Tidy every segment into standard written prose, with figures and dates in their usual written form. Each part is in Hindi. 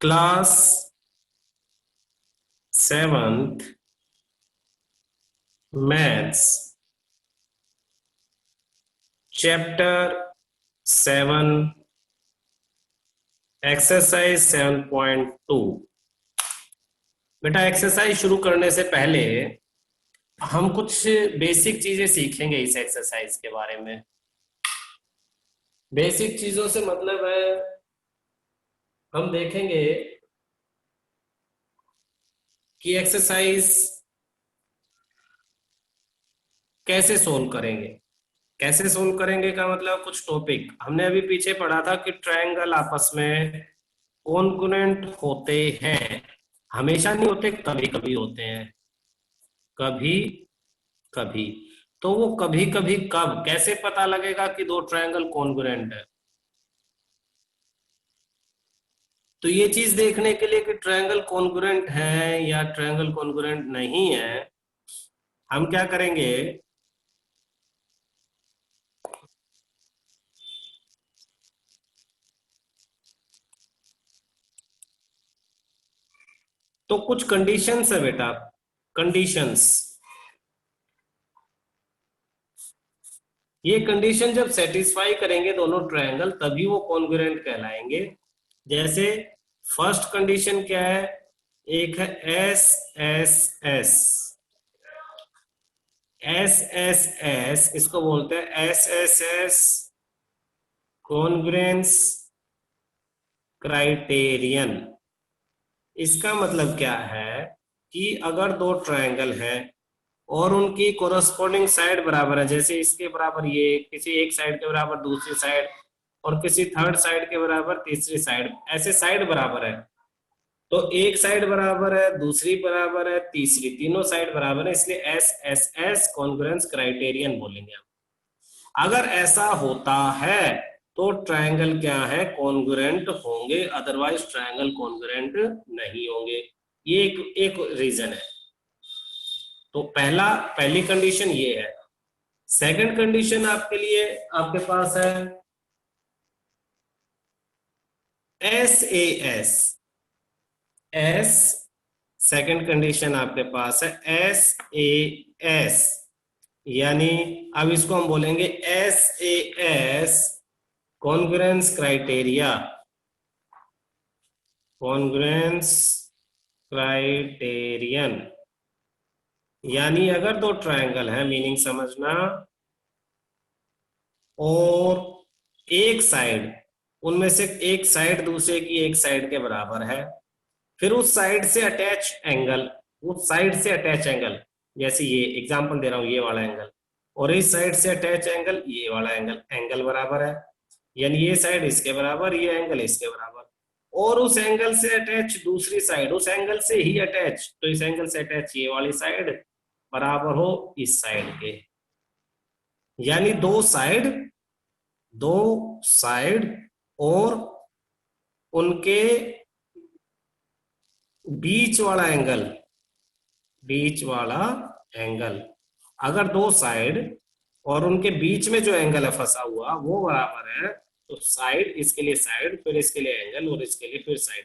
Class seventh maths chapter 7 exercise 7.2। बेटा, एक्सरसाइज शुरू करने से पहले हम कुछ बेसिक चीजें सीखेंगे इस एक्सरसाइज के बारे में। बेसिक चीजों से मतलब है हम देखेंगे कि एक्सरसाइज कैसे सोल्व करेंगे। कैसे सोल्व करेंगे का मतलब कुछ टॉपिक हमने अभी पीछे पढ़ा था कि ट्रायंगल आपस में कॉन्ग्रुएंट होते हैं। हमेशा नहीं होते, कभी कभी होते हैं। कभी कभी। तो वो कभी कभी कब कैसे पता लगेगा कि दो ट्रायंगल कॉन्ग्रुएंट है? तो ये चीज देखने के लिए कि ट्रायंगल कॉन्ग्रुएंट है या ट्रायंगल कॉन्ग्रुएंट नहीं है, हम क्या करेंगे? तो कुछ कंडीशंस है बेटा, कंडीशंस। ये कंडीशन जब सेटिस्फाई करेंगे दोनों ट्रायंगल तभी वो कॉन्ग्रुएंट कहलाएंगे। जैसे फर्स्ट कंडीशन क्या है? एक है S S S. S S S इसको बोलते हैं S S S congruence criterion. इसका मतलब क्या है कि अगर दो ट्रायंगल हैं और उनकी कोरस्पॉन्डिंग साइड बराबर है, जैसे इसके बराबर ये, किसी एक साइड के बराबर दूसरी साइड, और किसी थर्ड साइड के बराबर तीसरी साइड, ऐसे साइड बराबर है, तो एक साइड बराबर है, दूसरी बराबर है, तीसरी, तीनों साइड बराबर है, इसलिए S S S congruence criterion बोलेंगे हम। अगर ऐसा होता है तो ट्रायंगल क्या है? कॉन्ग्रुएंट होंगे, अदरवाइज ट्रायंगल कॉन्ग्रुएंट नहीं होंगे। ये एक रीजन है। तो पहली कंडीशन ये है। सेकंड कंडीशन आपके लिए आपके पास है S A S. S second condition आपके पास है एस ए एस, यानी अब इसको हम बोलेंगे S A S congruence criteria. Congruence criterion यानी अगर दो ट्रायंगल है, मीनिंग समझना, और एक साइड, उनमें से एक साइड दूसरे की एक साइड के बराबर है, फिर उस साइड से अटैच एंगल, उस साइड से अटैच एंगल, जैसे ये एग्जांपल दे रहा हूं, ये वाला एंगल, और इस साइड से अटैच एंगल, ये वाला एंगल, एंगल बराबर है, यानी ये साइड इसके बराबर, ये एंगल इसके बराबर, और उस एंगल से अटैच दूसरी साइड, उस एंगल से ही अटैच, तो इस एंगल से अटैच ये वाली साइड बराबर हो इस साइड के। यानी दो साइड और उनके बीच वाला एंगल, बीच वाला एंगल, अगर दो साइड और उनके बीच में जो एंगल है फंसा हुआ वो बराबर है, तो साइड, इसके लिए साइड, फिर इसके लिए एंगल, और इसके लिए फिर side,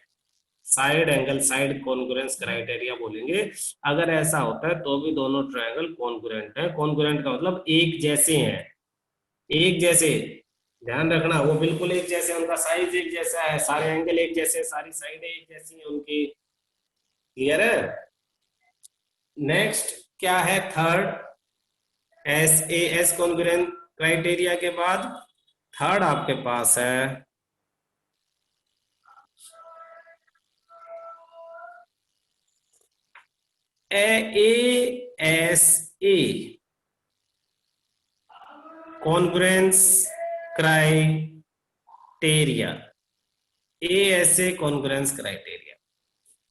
side angle side congruence criteria बोलेंगे। अगर ऐसा होता है तो भी दोनों ट्रायंगल कॉन्ग्रुएंट है। कॉन्ग्रुएंट का मतलब एक जैसे हैं, एक जैसे, ध्यान रखना, वो बिल्कुल एक जैसे, उनका साइज एक जैसा है, सारे एंगल एक जैसे, सारी साइडें एक जैसी हैं उनकी। क्लियर है? नेक्स्ट क्या है? Third, S A S congruent criteria के बाद थर्ड आपके पास है A S A congruence criteria. A S A congruence criteria,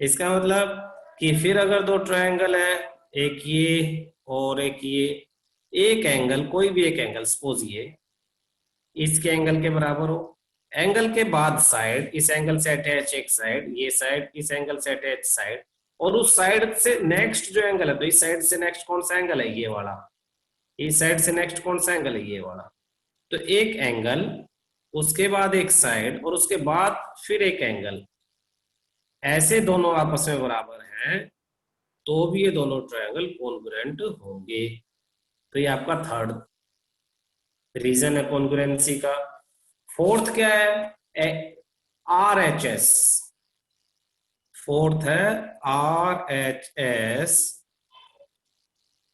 इसका मतलब कि फिर अगर दो ट्रायंगल है, एक ये और एक ये, एक एंगल, कोई भी एक एंगल, सपोज ये इसके एंगल के बराबर हो, एंगल के बाद साइड, इस एंगल से अटैच एक साइड, ये साइड इस एंगल से अटैच साइड, और उस साइड से नेक्स्ट जो एंगल है, तो इस साइड से नेक्स्ट कौन सा एंगल है? ये वाला। इस साइड से नेक्स्ट कौन सा एंगल है? ये वाला। तो एक एंगल, उसके बाद एक साइड, और उसके बाद फिर एक एंगल, ऐसे दोनों आपस में बराबर हैं तो भी ये दोनों ट्रायंगल कॉन्ग्रुएंट होंगे। तो ये आपका थर्ड रीजन है कॉन्ग्रुएंसी का। फोर्थ क्या है? R H S. फोर्थ है R H S,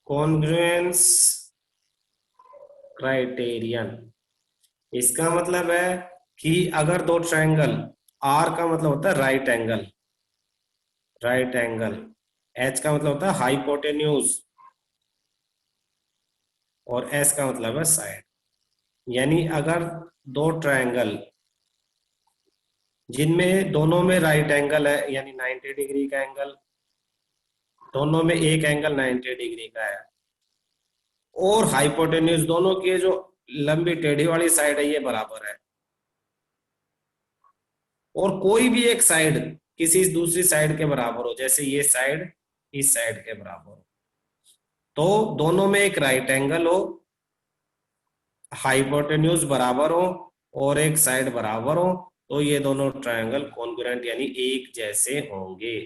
congruence criterion. इसका मतलब है कि अगर दो ट्रायंगल, आर का मतलब होता है right angle, right angle, H का मतलब होता है हाइपोटेन्यूज, और एस का मतलब है साइड। यानी अगर दो ट्रायंगल जिनमें दोनों में राइट एंगल है, यानी 90 डिग्री का एंगल, दोनों में एक एंगल 90 डिग्री का है, और हाइपोटेन्यूज दोनों की जो लंबी टेढ़ी वाली साइड है ये बराबर है, और कोई भी एक साइड किसी दूसरी साइड के बराबर हो, जैसे ये साइड इस साइड के बराबर हो, तो दोनों में एक राइट एंगल हो, हाइपोटेन्यूज बराबर हो, और एक साइड बराबर हो, तो ये दोनों ट्रायंगल कॉन्ग्रुएंट यानी एक जैसे होंगे,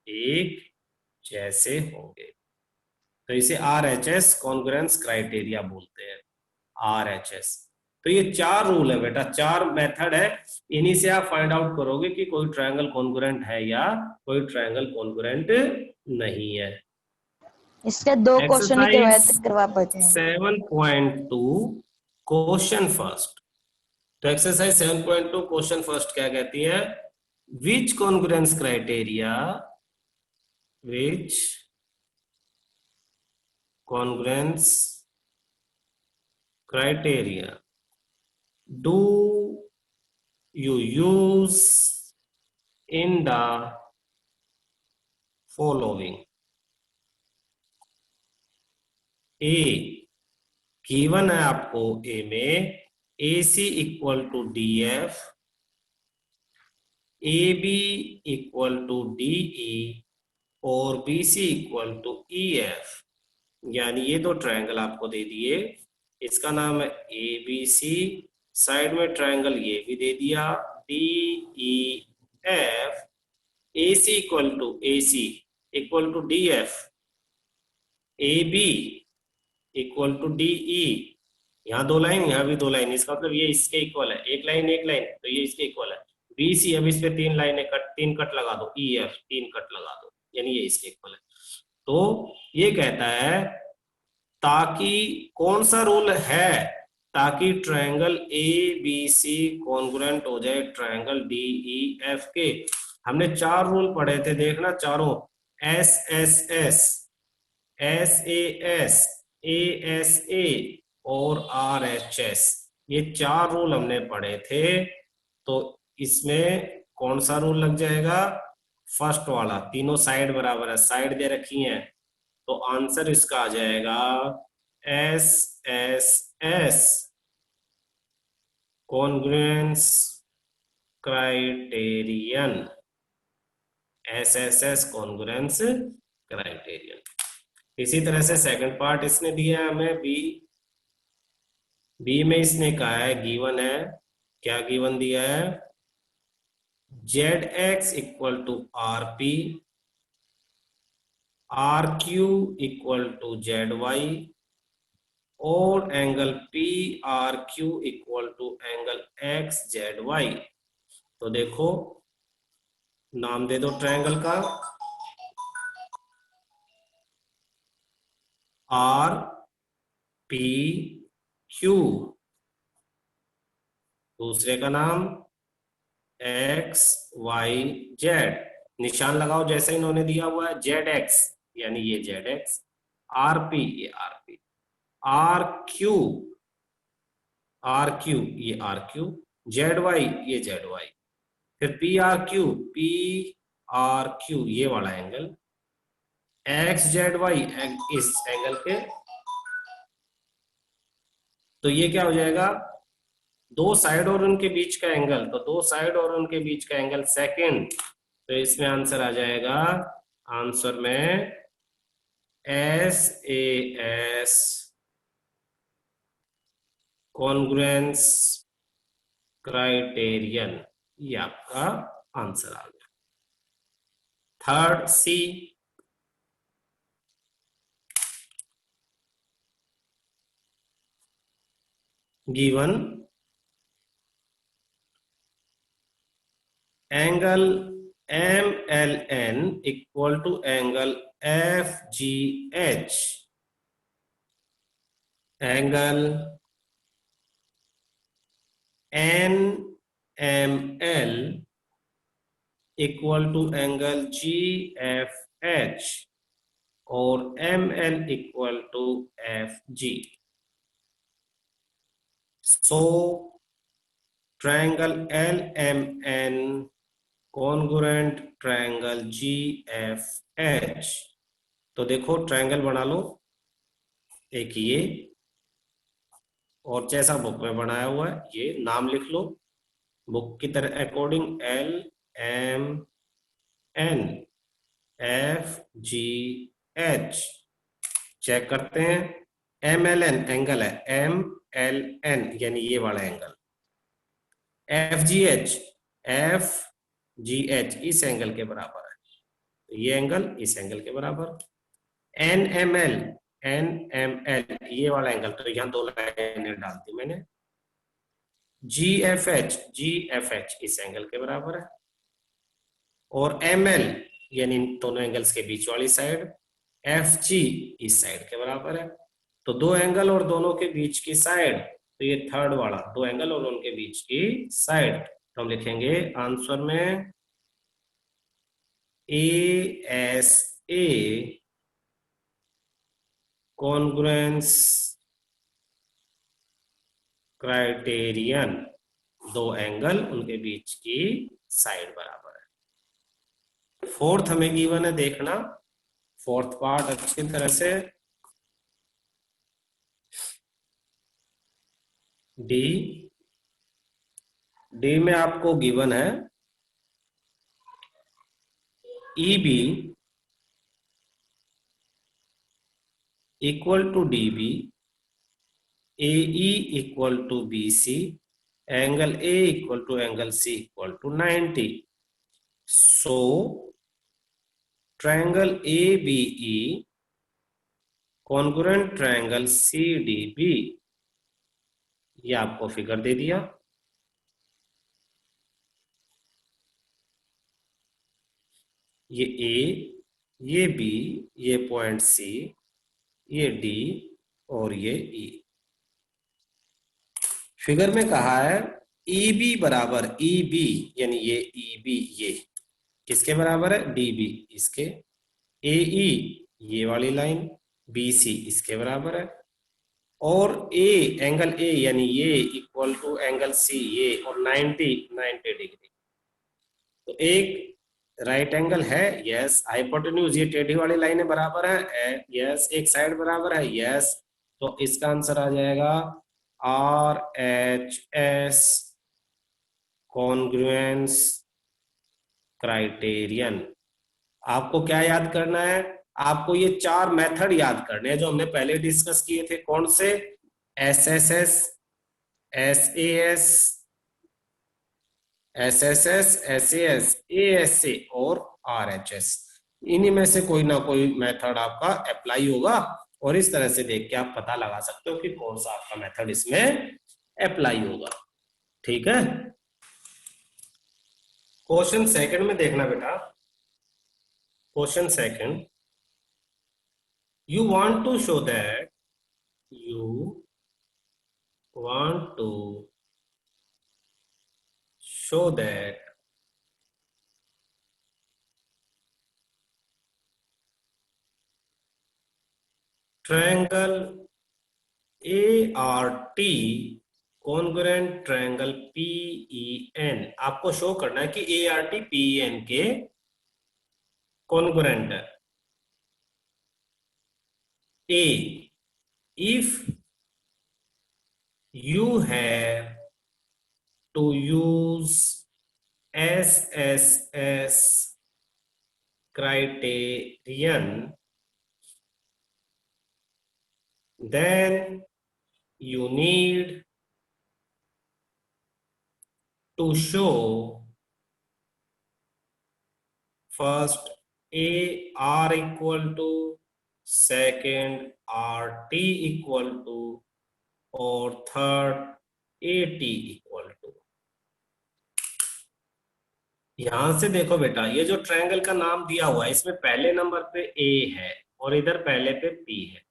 एक जैसे होंगे। तो इसे R H S congruence criteria बोलते हैं, आर एच एस। तो ये चार रूल है बेटा, चार मेथड है, इन्हीं से आप फाइंड आउट करोगे कि कोई ट्रायंगल कॉन्ग्रुएंट है या कोई ट्रायंगल कॉन्ग्रुएंट नहीं है। इसके दो क्वेश्चन ही एक्सरसाइज करवा पाते हैं। 7.2 क्वेश्चन फर्स्ट। तो एक्सरसाइज 7.2 क्वेश्चन फर्स्ट क्या कहती है? विच कॉन्ग्रुएंस क्राइटेरिया, विच congruence criteria do you use in the following? A given है आपको, ए में A C equal to D F, A B equal to D E, और B C equal to E F. यानी ये दो ट्रायंगल आपको दे दिए, इसका नाम है ए बी सी, साइड में ट्रायंगल ये भी दे दिया D E F, A C equal to D F, A B equal to D E, यहाँ दो लाइन यहाँ भी दो लाइन, इसका मतलब ये इसके इक्वल है, एक लाइन तो ये इसके इक्वल है। बी सी, अब इस पे तीन लाइनें कट, तीन कट लगा दो, ई एफ तीन कट लगा दो, यानी ये इसके इक्वल है। तो ये कहता है ताकि, कौन सा रूल है, ताकि triangle A B C congruent हो जाए ट्रायंगल डी ई एफ के। हमने चार रूल पढ़े थे, देखना चारों, S S S, S S, A S A, और आर एच एस, ये चार रूल हमने पढ़े थे। तो इसमें कौन सा रूल लग जाएगा? फर्स्ट वाला, तीनों साइड बराबर है, साइड दे रखी है, तो आंसर इसका आ जाएगा S S S, congruence criterion, S S S congruence criterion. इसी तरह से सेकंड पार्ट इसने दिया है हमें, बी, बी में इसने कहा है, गिवन है, क्या गिवन दिया है? Z X equal to R P, R Q equal to Z Y, और angle P R Q equal to angle X Z Y. तो देखो, नाम दे दो ट्रायंगल का, आर पी क्यू, दूसरे का नाम एक्स वाई जेड, निशान लगाओ जैसे इन्होंने दिया हुआ है, जेड एक्स यानी ये जेड एक्स, आर पी ये R P, R Q, R Q ये आर क्यू, जेड वाई ये जेड वाई, फिर पी आर क्यू ये वाला एंगल, एक्स जेड वाई इस एंगल के। तो ये क्या हो जाएगा? दो साइड और उनके बीच का एंगल, तो दो साइड और उनके बीच का एंगल सेकंड, तो इसमें आंसर आ जाएगा, आंसर में S A S congruence criterion, ये आपका आंसर आ गया। Third C, given angle MLN equal to angle FGH, angle NML equal to angle GFH और ML equal to FG। So triangle LMN congruent triangle GFH। तो देखो ट्रायंगल बना लो, एक ये और जैसा बुक में बनाया हुआ है ये नाम लिख लो बुक की तरह अकॉर्डिंग, LMN FGH। चेक करते हैं, MLN एंगल है, MLN यानी ये वाला एंगल, FGH FGH इस एंगल के बराबर है, तो ये एंगल इस एंगल के बराबर। NML NML ये वाला एंगल, तो यहाँ दो लाइनें डाल दी मैंने। GFH इस एंगल के बराबर है और ML यानी दोनों एंगल्स के बीच वाली साइड, FG इस साइड के बराबर है। तो दो एंगल और दोनों के बीच की साइड, तो ये थर्ड वाला दो एंगल और उनके बीच की साइड, तो हम लिखेंगे आंसर में ASA कॉन्ग्रुएंस क्राइटेरियन, दो एंगल उनके बीच की साइड बराबर है। फोर्थ हमें गिवन है, देखना फोर्थ पार्ट अच्छी तरह से। डी में आपको गिवन है EB equal to DB, AE equal to BC, angle A equal to angle C equal to 90। So triangle ABE congruent triangle CDB, ये आपको फिगर दे दिया। ये A, ये B, ये पॉइंट C, ये D और ये E। फिगर में कहा है EB बराबर EB यानी ये EB ये किसके बराबर है, DB इसके, AE ये वाली लाइन, BC इसके बराबर है और एंगल A यानी ये इक्वल टू एंगल C ये और 90 डिग्री। तो एक राइट एंगल है, यस। हाइपोटेन्यूज ये टेढ़ी वाली लाइनें बराबर है, यस। एक साइड बराबर है, यस। तो इसका आंसर आ जाएगा RHS कॉन्ग्रुएंस क्राइटेरियन। आपको क्या याद करना है, आपको ये चार मेथड याद करने हैं जो हमने पहले डिस्कस किए थे। कौन से, SSS SAS SSS SAS ASA और RHS, इन्हीं में से कोई ना कोई मेथड आपका अप्लाई होगा और इस तरह से देख के आप पता लगा सकते हो कि कौन सा आपका मेथड इसमें अप्लाई होगा। ठीक है, क्वेश्चन सेकंड में देखना बेटा। Question second, you want to show that triangle ART congruent triangle PEN, आपको शो करना है कि ART PEN के कॉन्ग्रुएंट है। A, if you have to use SSS criterion, then you need to show first A R equal to, second R T equal to, और third A T equal to. यहां से देखो बेटा, ये जो ट्रायंगल का नाम दिया हुआ है इसमें पहले नंबर पे ए है और इधर पहले पे पी है,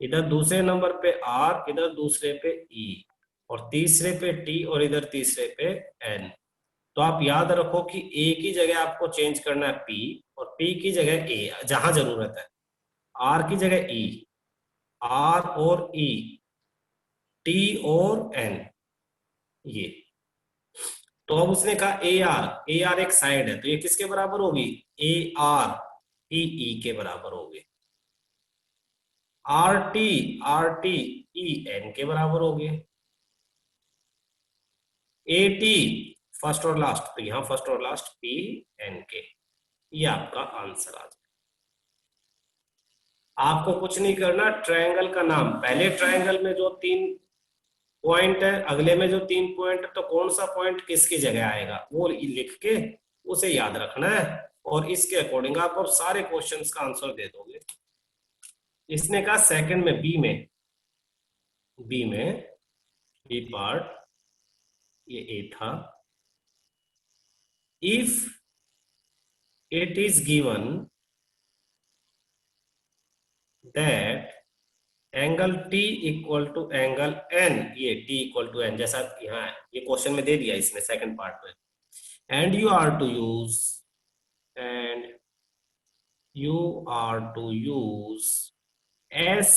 इधर दूसरे नंबर पे आर, इधर दूसरे पे ई, और तीसरे पे टी, और इधर तीसरे पे एन। तो आप याद रखो कि ए की जगह आपको चेंज करना है पी, और पी की जगह ए जहां जरूरत है, आर की जगह ई, आर और ई, टी और एन, ये। तो अब उसने कहा ए आर एक साइड है, तो ये किसके बराबर होगी, ए आर टी ई के बराबर होगी। आर टी ई एन के बराबर होगी। ए टी फर्स्ट और लास्ट, तो यहां फर्स्ट और लास्ट पी एन के, ये आपका आंसर आ जाए। आपको कुछ नहीं करना, ट्रायंगल का नाम, पहले ट्रायंगल में जो 3 पॉइंट है, अगले में जो 3 पॉइंट है, तो कौन सा पॉइंट किसकी जगह आएगा वो लिख के उसे याद रखना है, और इसके अकॉर्डिंग आप अब सारे क्वेश्चंस का आंसर दे दोगे। इसने कहा सेकंड में, बी में, बी पार्ट, ये ए था। If it is given that angle T equal to angle N, ये टी इक्वल टू एन जैसा यहाँ ये क्वेश्चन में दे दिया इसने सेकंड पार्ट में, and you are to use, and you are to use S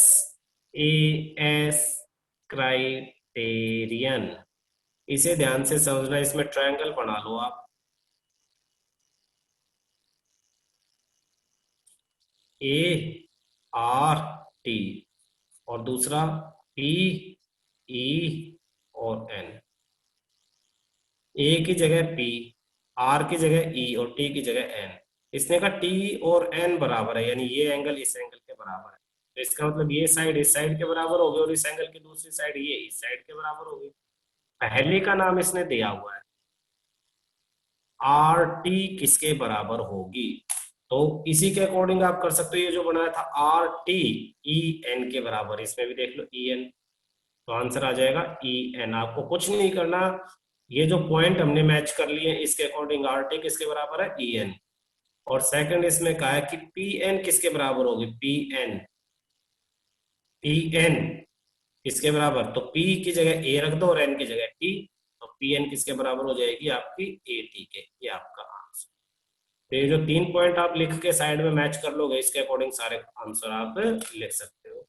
A S criterion. इसे ध्यान से समझना, इसमें ट्रायंगल बना लो आप, ए आर टी, और दूसरा पी ई और एन। ए की जगह पी, आर की जगह ई, और टी की जगह एन। इसने कहा टी और एन बराबर है, यानी ये एंगल इस एंगल के बराबर है, तो इसका मतलब ये साइड इस साइड के बराबर होगी, और इस एंगल की दूसरी साइड ये इस साइड के बराबर होगी। पहले का नाम इसने दिया हुआ है, आर टी किसके बराबर होगी, तो इसी के अकॉर्डिंग आप कर सकते हो। ये जो बनाया था आर टी ई एन के बराबर, इसमें भी देख लो ई एन, तो आंसर आ जाएगा ई एन। आपको कुछ नहीं करना, ये जो पॉइंट हमने मैच कर लिए इसके अकॉर्डिंग आर टी किसके बराबर है, ई एन। और सेकंड इसमें कहा है कि पी एन किसके बराबर होगी, पी एन, पी एन किसके बराबर, तो पी की जगह ए रख दो और एन की जगह टी, तो पी एन किसके बराबर हो जाएगी आपकी, ए टी के। ये आपका आंसर। तो ये जो 3 पॉइंट आप लिख के साइड में मैच कर लोगे, इसके अकॉर्डिंग सारे आंसर आप लिख सकते हो।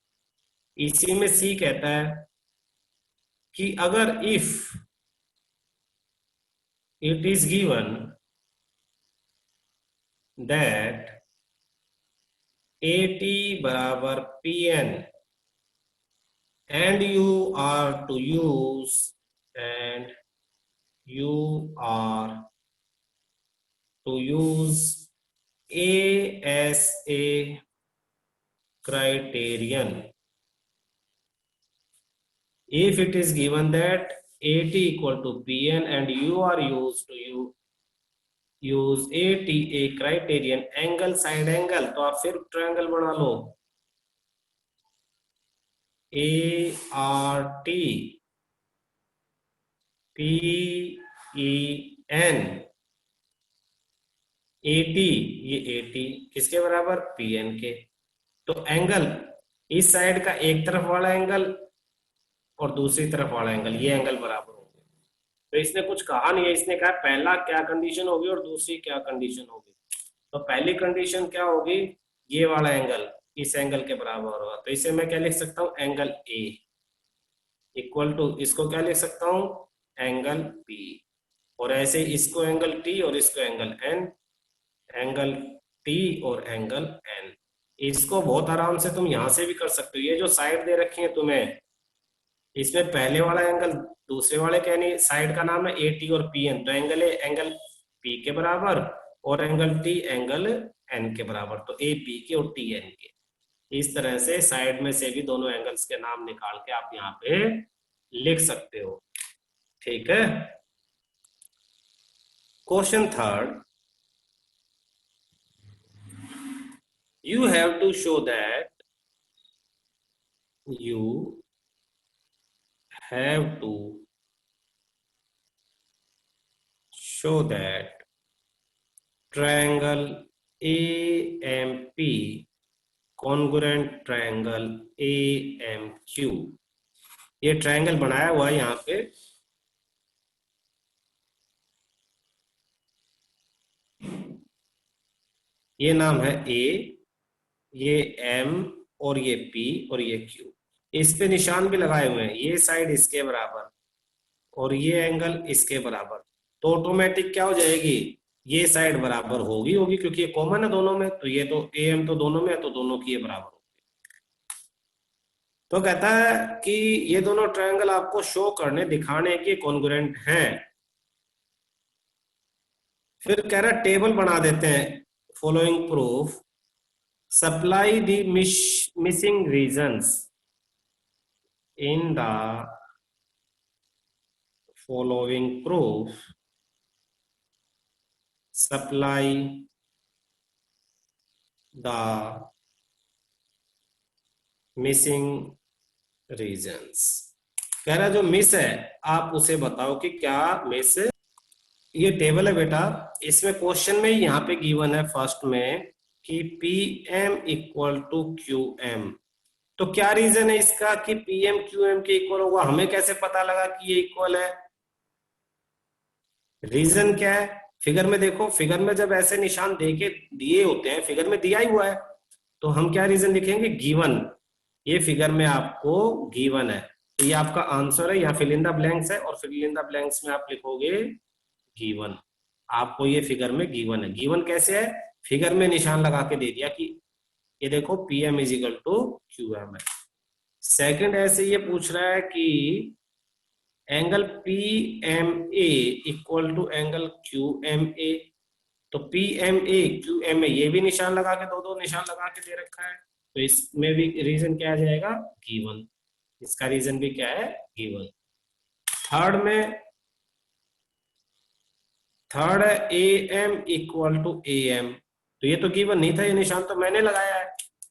इसी में सी कहता है कि अगर if it is given that A T बराबर P N, and and you are to use ASA criterion. If it is given that AT equal to PN and you are used to use ATA criterion, angle side angle, तो आप फिर ट्रायंगल बना लो, ART PEN AT, ये AT किसके बराबर, PN के। तो एंगल, इस साइड का एक तरफ वाला एंगल और दूसरी तरफ वाला एंगल, ये एंगल बराबर होंगे। तो इसने कुछ कहा नहीं है, इसने कहा पहला क्या कंडीशन होगी और दूसरी क्या कंडीशन होगी। तो पहली कंडीशन क्या होगी, ये वाला एंगल इस एंगल के बराबर होगा, तो इसे मैं क्या लिख सकता हूँ, एंगल ए इक्वल टू, इसको क्या लिख सकता हूँ, एंगल बी। और ऐसे इसको एंगल टी और इसको एंगल एन, एंगल टी और एंगल एन। इसको बहुत आराम से तुम यहां से भी कर सकते हो। ये जो साइड दे रखी है तुम्हें, इसमें पहले वाला एंगल दूसरे वाले के यानी साइड का नाम है ए टी और पी एन, तो एंगल ए एंगल पी के बराबर, और एंगल टी एंगल एन के बराबर, तो ए पी के और टी एन के। इस तरह से साइड में से भी दोनों एंगल्स के नाम निकाल के आप यहाँ पे लिख सकते हो। ठीक है। Question third, you have to show that you have to show that triangle AMP congruent triangle AMQ, ये ट्रायंगल बनाया हुआ है यहाँ पे, ये नाम है A, ये M और ये P और ये Q, इस पे निशान भी लगाए हुए हैं, ये साइड इसके बराबर और ये एंगल इसके बराबर, तो ऑटोमेटिक क्या हो जाएगी, ये साइड बराबर होगी होगी क्योंकि ये कॉमन है दोनों में, तो ये तो AM तो दोनों में है तो दोनों की ये बराबर होगी। तो कहता है कि ये दोनों ट्रायंगल आपको शो करने दिखाने के कॉन्ग्रुएंट हैं। फिर कह रहा है टेबल बना देते हैं, following proof supply the missing reasons in the following proof supply the missing reasons. कह रहा है जो मिस है आप उसे बताओ कि क्या मिस। ये टेबल है बेटा, इसमें क्वेश्चन में यहाँ पे गिवन है फर्स्ट में कि PM इक्वल टू QM, तो क्या रीजन है इसका कि PM QM के इक्वल होगा, हमें कैसे पता लगा कि ये इक्वल है, रीजन क्या है, फिगर में देखो, फिगर में जब ऐसे निशान देके दिए होते हैं, फिगर में दिया ही हुआ है, तो हम क्या रीजन लिखेंगे, गिवन, ये फिगर में आपको गिवन है, तो ये आपका आंसर है, यहाँ फिल इन द ब्लैंक्स है और फिल इन द ब्लैंक्स में आप लिखोगे गिवन, आपको ये फिगर में गिवन है। गिवन कैसे है, फिगर में निशान लगा के दे दिया कि ये देखो PM is equal to QM है। सेकंड ऐसे ये पूछ रहा है कि angle PMA equal to angle QMA, तो PMA QMA ये भी निशान लगा के दो निशान लगा के दे रखा है, तो इसमें भी रीजन क्या आ जाएगा, गिवन, इसका रीजन भी क्या है, गिवन। थर्ड है AM इक्वल टू AM, तो ये तो गिवन नहीं था, ये निशान तो मैंने लगाया है,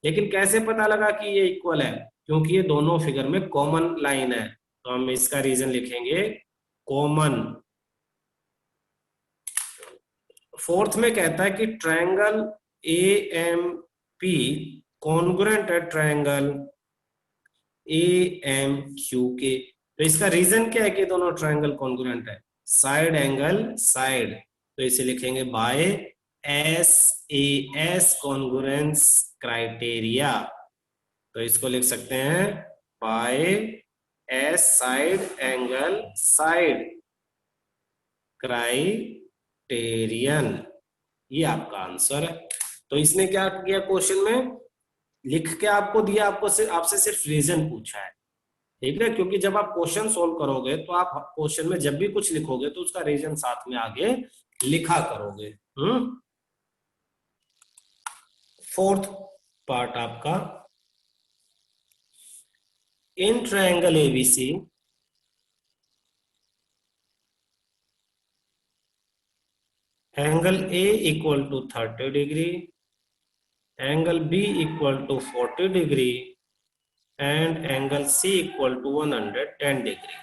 लेकिन कैसे पता लगा कि ये इक्वल है, क्योंकि ये दोनों फिगर में कॉमन लाइन है, तो हम इसका रीजन लिखेंगे कॉमन। फोर्थ में कहता है कि ट्रायंगल AMP कॉन्ग्रुएंट है ट्रायंगल AMQ के, तो इसका रीजन क्या है कि दोनों ट्रायंगल कॉन्ग्रुएंट है, साइड एंगल साइड, तो इसे लिखेंगे बाय SAS कॉन्ग्रुएंस क्राइटेरिया, तो इसको लिख सकते हैं by S side angle side criterion, ये आपका आंसर है। तो इसने क्या किया, क्वेश्चन में लिख के आपको दिया, आपसे सिर्फ रीजन पूछा है, ठीक है, क्योंकि जब आप क्वेश्चन सोल्व करोगे तो आप क्वेश्चन में जब भी कुछ लिखोगे तो उसका रीजन साथ में आगे लिखा करोगे। फोर्थ पार्ट आपका, in triangle ABC angle A equal to 30 degree, angle B equal to 40 degree and angle C equal to 110 degree.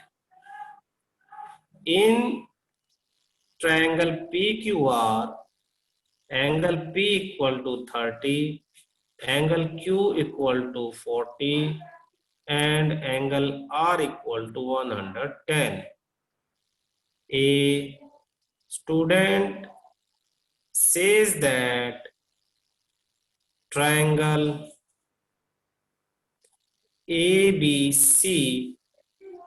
In triangle PQR angle P equal to 30, angle Q equal to 40 and angle R equal to 110। A student says that triangle ABC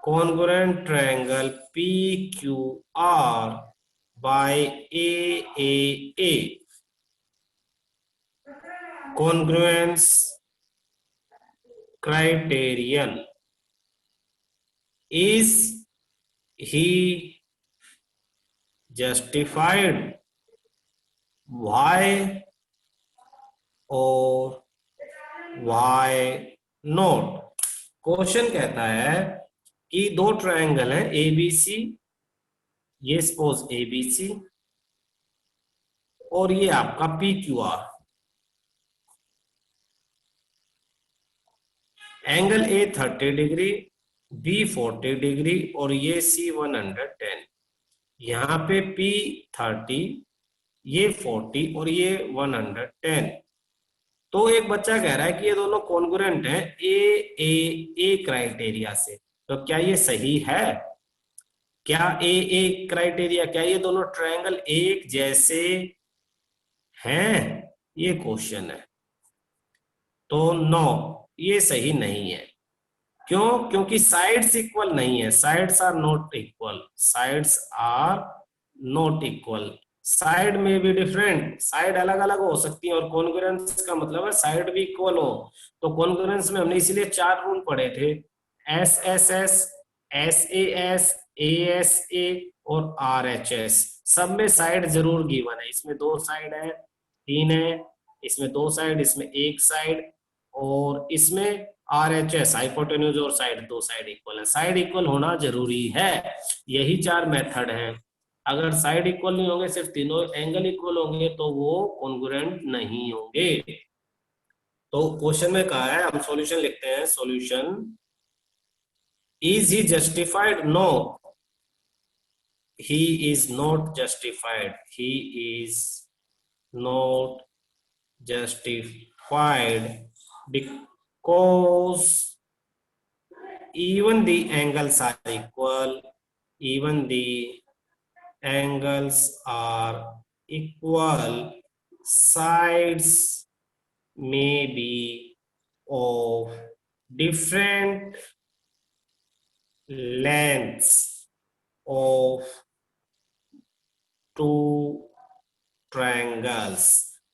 congruent triangle PQR by AAA, congruence criterion, is he justified, why और why not। क्वेश्चन कहता है कि दो ट्रायंगल हैं ABC, ये सपोज ABC और ये आपका PQR, एंगल ए 30 डिग्री, बी 40 डिग्री और ये सी 110। यहाँ पे पी 30, ये 40 और ये 110। तो एक बच्चा कह रहा है कि ये दोनों कॉन्ग्रुएंट हैं ए ए ए क्राइटेरिया से। तो क्या ये सही है? क्या ए क्राइटेरिया, क्या ये दोनों ट्रायंगल एक जैसे हैं? ये क्वेश्चन है। तो नो, ये सही नहीं है। क्यों? क्योंकि साइड्स इक्वल नहीं है, sides are not equal, sides are not equal. Side में भी डिफरेंट, साइड अलग अलग हो सकती है और कॉन्ग्रुएंस का मतलब है साइड भी इक्वल हो। तो कॉन्ग्रुएंस में हमने इसीलिए 4 रूल पढ़े थे, S S S, S A S A और आर एच एस। सब में साइड जरूर गिवन है। इसमें 2 साइड है, 3 है, इसमें 2 साइड, इसमें 1 साइड, और इसमें आर एच एस हाइपोटेन्यूज और साइड, 2 साइड इक्वल है। साइड इक्वल होना जरूरी है। यही 4 मेथड हैं। अगर साइड इक्वल नहीं होंगे, सिर्फ तीनों एंगल इक्वल होंगे, तो वो कॉन्ग्रुएंट नहीं होंगे। तो क्वेश्चन में कहा है, हम सॉल्यूशन लिखते हैं। Solution, is he justified? No, he is not justified, he is not justified because even the angles are equal, even the angles are equal, sides may be of different lengths of two triangles.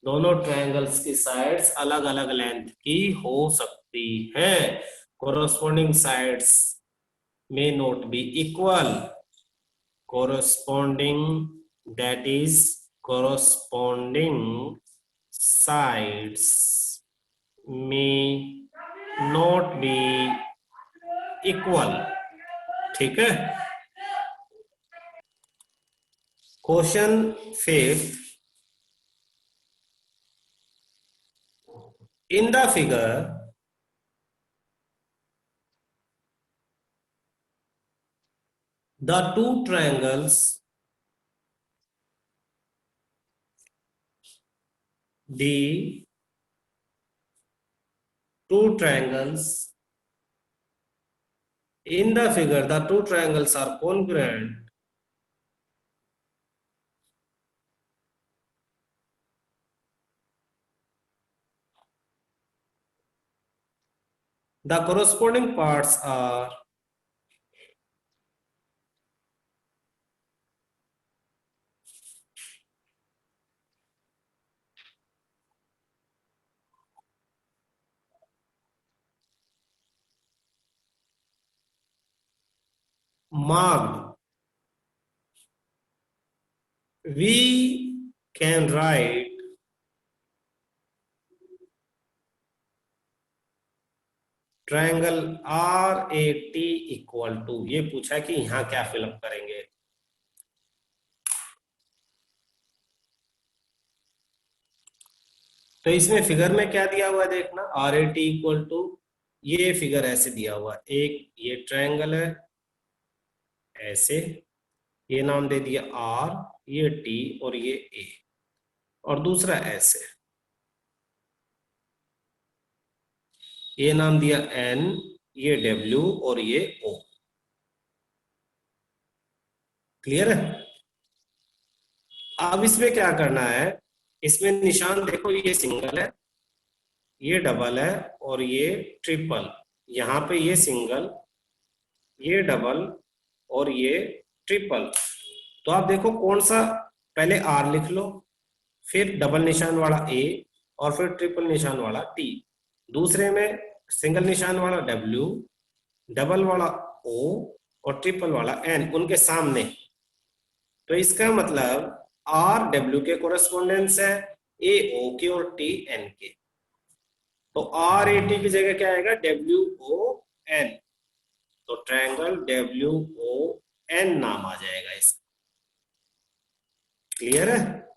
दोनों ट्रायंगल्स की साइड्स अलग अलग लेंथ की हो सकती है। Corresponding sides may not be equal, corresponding, that is corresponding sides may not be equal। ठीक है। Question 5, in the figure the two triangles, the two triangles in the figure, the two triangles are congruent, the corresponding parts are marked। We can write triangle R A T equal to, ये पूछा कि यहां क्या फिलअप करेंगे। तो इसमें फिगर में क्या दिया हुआ है देखना, R A T equal to, ये फिगर ऐसे दिया हुआ है। एक ये ट्रायंगल है ऐसे, ये नाम दे दिया आर, ये टी और ये ए, और दूसरा ऐसे, ये नाम दिया एन, ये डब्ल्यू और ये ओ। क्लियर है? अब इसमें क्या करना है, इसमें निशान देखो, ये सिंगल है, ये डबल है और ये ट्रिपल। यहाँ पे ये सिंगल, ये डबल और ये ट्रिपल। तो आप देखो कौन सा, पहले आर लिख लो, फिर डबल निशान वाला ए और फिर ट्रिपल निशान वाला टी। दूसरे में सिंगल निशान वाला डब्ल्यू, डबल वाला ओ और ट्रिपल वाला एन उनके सामने। तो इसका मतलब आर डब्ल्यू के कोरेस्पोंडेंस है, ए ओ के और टी एन के। तो आर ए टी की जगह क्या आएगा, डब्ल्यू ओ एन। तो ट्रायंगल डब्ल्यू ओ एन नाम आ जाएगा इसका। क्लियर है?